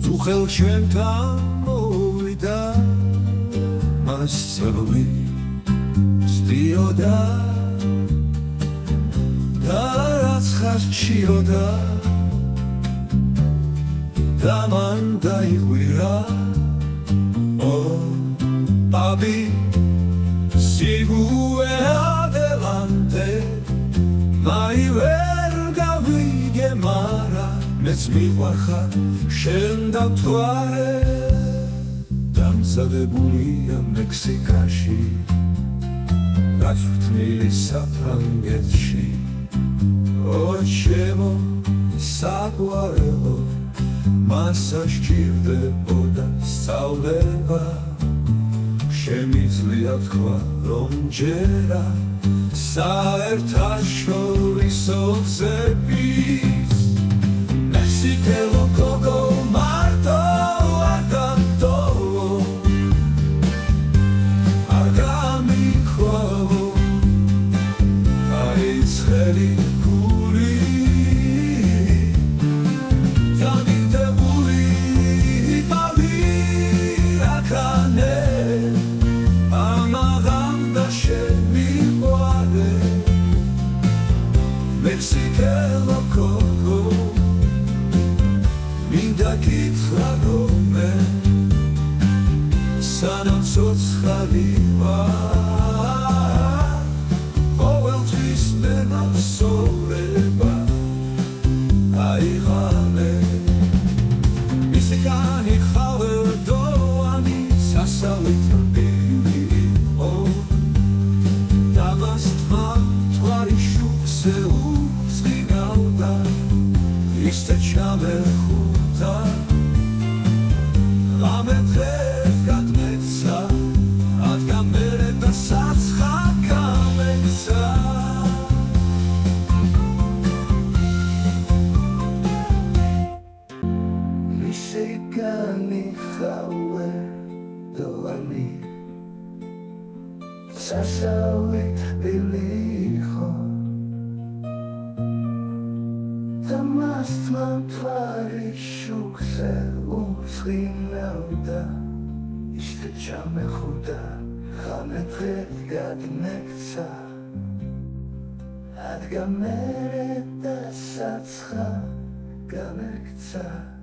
თუ ხელ ჩვენთან მოვიდა მას წელი სტიოდა და რაც ხარჩიოდა და მან დაიღვირა papi sigue adelante mai verga vige mara mets mi varxa shen datvare damzadebulია მექსიკაში გაწვრთნილი საფრანგეთში ოჩემო საგვარელო მასა სჭირდებოდა სწავლება შემიძლია თქვა რომ ჯერა საერთაშორისო გზების მესიკელო გოგო მარტო არ დამდოვო არ გამიქვავო აიცხელი გული დამიდებული მავირაკანე Mexicano coco Minda gitla rome Sanam sots khaliva Oel twist mena soleba Aigale Mexicani khale doani Sasalit bili Oh Davast ma twari shukse Iste chame khuta Ametref gadmetsa Ad gamere da satscha kametsa Mishegani chawe doani Sasawit bilicho Mastman twari shukse utsrinelda Ishte chame khuda Khametret gadmetsa Ad gamere da satscha gameksa